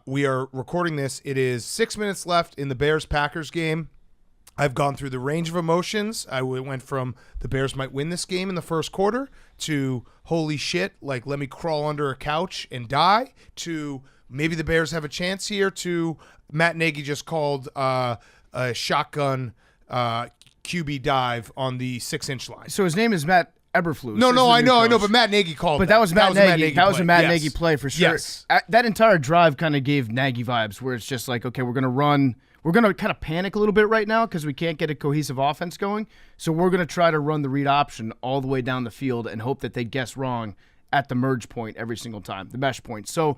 We are recording this. It is 6 minutes left in the Bears-Packers game. I've gone through the range of emotions. I went from the Bears might win this game in the first quarter to holy shit, like let me crawl under a couch and die, to maybe the Bears have a chance here, to Matt Nagy just called a shotgun QB dive on the 6-inch line. So his name is Matt Eberflus. No, I know, but Matt Nagy called But that was Matt Nagy. That was a Matt Yes. Nagy play for sure. Yes. That entire drive kind of gave Nagy vibes where it's just like, okay, we're going to run. We're going to kind of panic a little bit right now because we can't get a cohesive offense going. So we're going to try to run the read option all the way down the field and hope that they guess wrong at the merge point every single time, the mesh point. So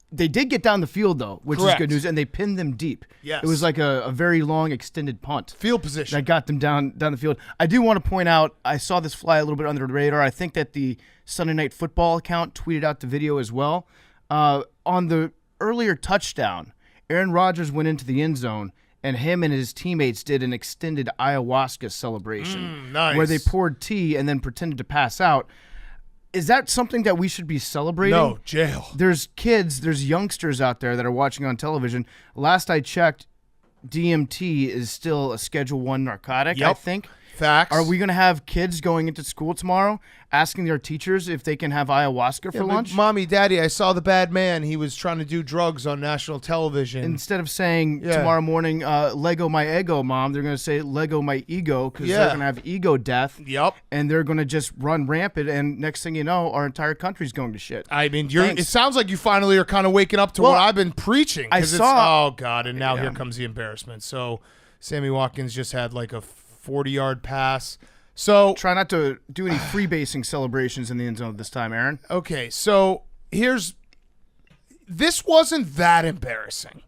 they did get down the field, though, which Correct. is good news, and they pinned them deep. Yes. It was like a very long extended punt. Field position. That got them down the field. I do want to point out, I saw this fly a little bit under the radar. I think that the Sunday Night Football account tweeted out the video as well. On the earlier touchdown, Aaron Rodgers went into the end zone, and him and his teammates did an extended ayahuasca celebration Nice. where they poured tea and then pretended to pass out. Is that something that we should be celebrating? No, jail. There's youngsters out there that are watching on television. Last I checked, DMT is still a Schedule I narcotic, Yep. I think. Facts. Are we going to have kids going into school tomorrow asking their teachers if they can have ayahuasca for lunch? Mommy, Daddy, I saw the bad man. He was trying to do drugs on national television. Instead of saying tomorrow morning, Lego my ego, Mom, they're going to say Lego my ego because they're going to have ego death. Yep. And they're going to just run rampant, and next thing you know, our entire country's going to shit. I mean, it sounds like you finally are kind of waking up to what I've been preaching. I saw. Oh, God, and now here comes the embarrassment. So Sammy Watkins just had like a 40-yard pass. So try not to do any freebasing celebrations in the end zone this time, Aaron. Okay, so this wasn't that embarrassing.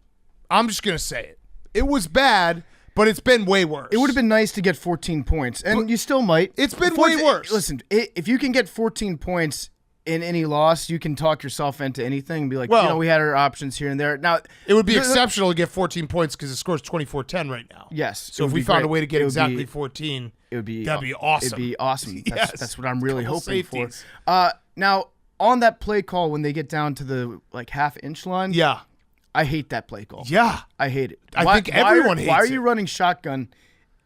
I'm just going to say it. It was bad, but it's been way worse. It would have been nice to get 14 points, and you still might. It's been way worse. Listen, if you can get 14 points in any loss, you can talk yourself into anything and be like, we had our options here and there. Now, it would be exceptional to get 14 points because the score's 24-10 right now. Yes. So if we found a way to get exactly 14, that'd be awesome. It'd be awesome. That's what I'm really hoping for. Now, on that play call when they get down to the half-inch line, I hate that play call. Yeah. I hate it. I think everyone hates it. Why are you running shotgun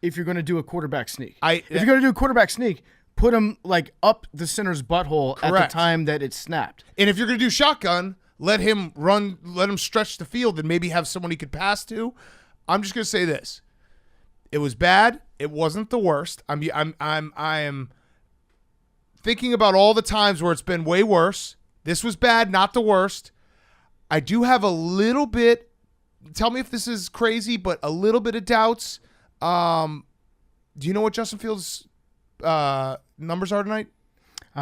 if you're going to do a quarterback sneak? If you're going to do a quarterback sneak, put him up the center's butthole Correct. at the time that it snapped. And if you're going to do shotgun, let him stretch the field and maybe have someone he could pass to. I'm just going to say this. It was bad. It wasn't the worst. I am thinking about all the times where it's been way worse. This was bad, not the worst. I do have a little bit, tell me if this is crazy, but a little bit of doubts. Do you know what Justin Fields' numbers are tonight?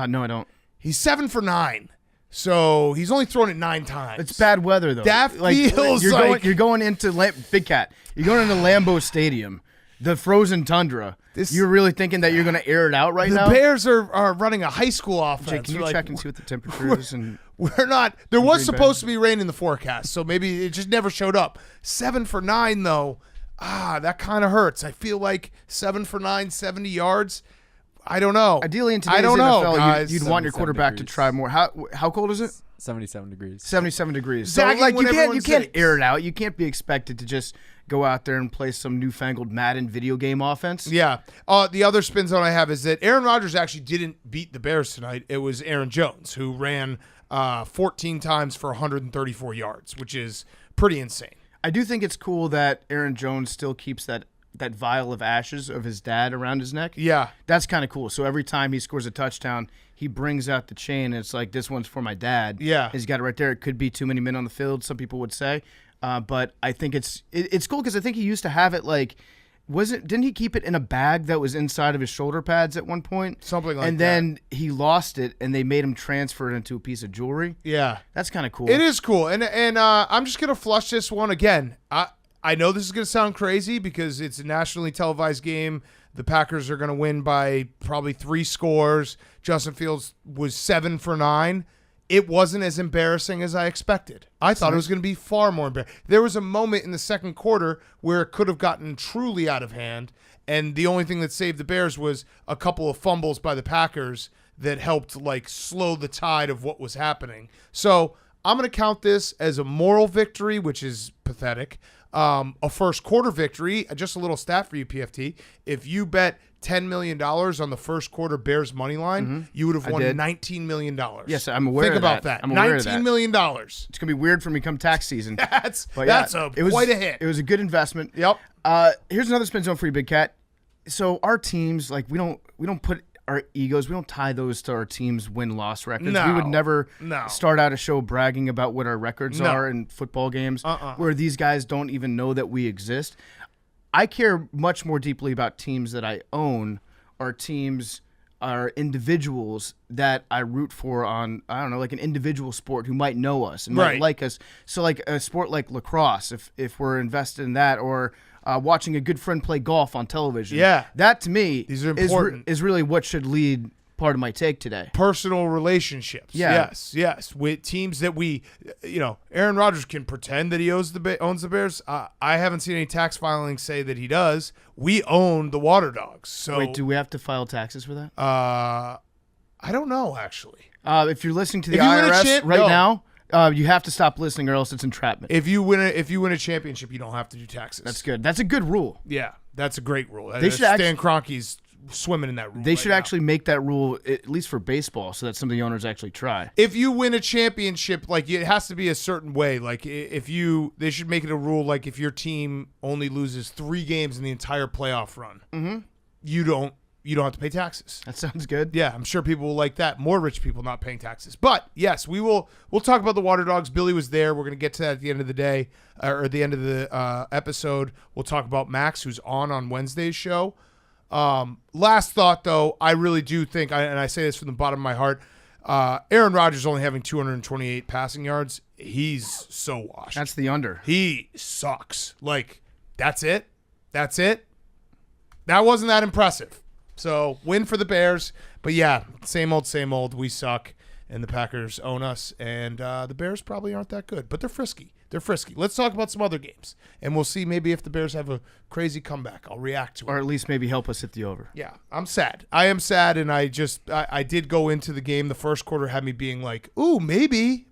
No, I don't. He's 7 for 9. So he's only thrown it 9 times. It's bad weather, though. That feels you're going into Big Cat. You're going into Lambeau Stadium, the frozen tundra. You're really thinking that you're going to air it out right now? The Bears are running a high school offense. Jake, can you check and see what the temperature is? We're not. There was supposed to be rain in the forecast, so maybe it just never showed up. 7 for 9, though. That kind of hurts. I feel like 7 for 9, 70 yards. I don't know. Ideally, in today's NFL, you'd want your quarterback to try more. How cold is it? 77 degrees. 77 degrees. So Zagging you can't air it out. You can't be expected to just go out there and play some newfangled Madden video game offense. Yeah. The other spin zone I have is that Aaron Rodgers actually didn't beat the Bears tonight. It was Aaron Jones who ran 14 times for 134 yards, which is pretty insane. I do think it's cool that Aaron Jones still keeps that vial of ashes of his dad around his neck. Yeah. That's kind of cool. So every time he scores a touchdown, he brings out the chain, and it's like, this one's for my dad. Yeah. He's got it right there. It could be too many men on the field, some people would say. But I think it's cool because I think he used to have it didn't he keep it in a bag that was inside of his shoulder pads at one point? Something like that. And then he lost it, and they made him transfer it into a piece of jewelry. Yeah. That's kind of cool. It is cool. And I'm just going to flush this one again. I know this is going to sound crazy because it's a nationally televised game. The Packers are going to win by probably 3 scores. Justin Fields was 7 for 9. It wasn't as embarrassing as I expected. I thought it was going to be far more embarrassing. There was a moment in the second quarter where it could have gotten truly out of hand, and the only thing that saved the Bears was a couple of fumbles by the Packers that helped slow the tide of what was happening. So I'm going to count this as a moral victory, which is pathetic. A first quarter victory. Just a little stat for you, PFT. If you bet $10 million on the first quarter Bears money line, you would have won $19 million. Yes, I'm aware Think of about that. that. I'm aware of $19 that. million. It's going to be weird for me come tax season. That's quite a hit. It was a good investment. Yep. Here's another spin zone for you, Big Cat. So our teams, like we don't put our egos, we don't tie those to our team's win-loss records. No. We would never No. start out a show bragging about what our records No. are in football games where these guys don't even know that we exist. I care much more deeply about teams that I own or teams are individuals that I root for on, I don't know, like an individual sport who might know us and might like us. So like a sport like lacrosse, if we're invested in that, or watching a good friend play golf on television. Yeah. That to me These are important. is really what should lead part of my take today. Personal relationships. Yeah. Yes. With teams that Aaron Rodgers can pretend that he owns the Bears. I haven't seen any tax filings say that he does. We own the Waterdogs. So Wait, do we have to file taxes for that? I don't know, actually. If you're listening to the If you win a IRS champ- right no. now, you have to stop listening or else it's entrapment. If you win a championship, you don't have to do taxes. That's good. That's a good rule. Yeah, that's a great rule. They should Stan Kroenke's swimming in that rule. They should now. actually make that rule, at least for baseball, so that some of the owners actually try. If you win a championship, like it has to be a certain way. Like they should make it a rule. Like if your team only loses 3 games in the entire playoff run, you don't have to pay taxes. That sounds good. Yeah, I'm sure people will like that. More rich people not paying taxes. But yes, we'll talk about the Waterdogs. Billy was there. We're gonna get to that at the end of the day, or at the end of the episode. We'll talk about Max, who's on Wednesday's show. Last thought, though, I really do think, and I say this from the bottom of my heart, Aaron Rodgers only having 228 passing yards. He's so washed. That's the under. He sucks. Like, that's it. That wasn't that impressive. So, win for the Bears. But, yeah, same old. We suck, and the Packers own us. And the Bears probably aren't that good, but they're frisky. Let's talk about some other games, and we'll see maybe if the Bears have a crazy comeback. I'll react to it. Or at least maybe help us hit the over. Yeah, I'm sad. I am sad, and I did go into the game. The first quarter had me being like, ooh, maybe.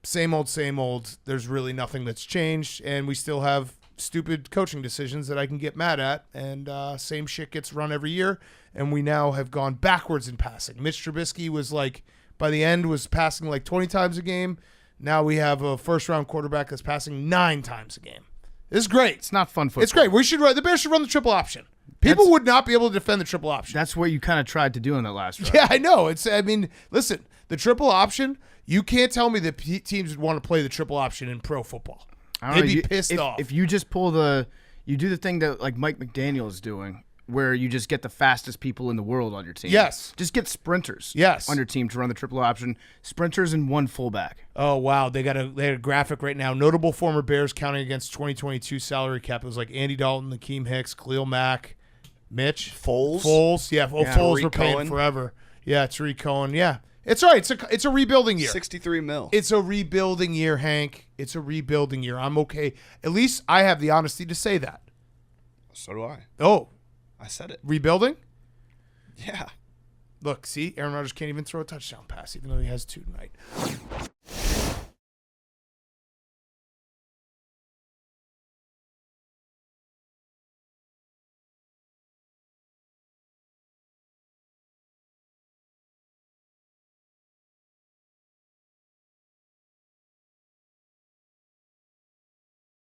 Same old. There's really nothing that's changed, and we still have stupid coaching decisions that I can get mad at, and same shit gets run every year, and we now have gone backwards in passing. Mitch Trubisky was like, by the end, was passing like 20 times a game. Now we have a first-round quarterback that's passing 9 times a game. This is great. It's not fun football. It's great. The Bears should run the triple option. People would not be able to defend the triple option. That's what you kind of tried to do in that last round. Yeah, I know. Listen, the triple option, you can't tell me that teams would want to play the triple option in pro football. They'd be pissed off. If you just you do the thing that like Mike McDaniel is doing, where you just get the fastest people in the world on your team. Yes. Just get sprinters on your team to run the triple option. Sprinters and 1 fullback. Oh, wow. They had a graphic right now. Notable former Bears counting against 2022 salary cap. It was like Andy Dalton, Akeem Hicks, Khalil Mack, Mitch. Foles. Yeah. Foles were paying forever. Yeah, Tariq Cohen. Yeah. It's all right. It's a rebuilding year. $63 million. It's a rebuilding year, Hank. It's a rebuilding year. I'm okay. At least I have the honesty to say that. So do I. Oh. I said it. Rebuilding? Yeah. Look, see, Aaron Rodgers can't even throw a touchdown pass, even though he has 2 tonight.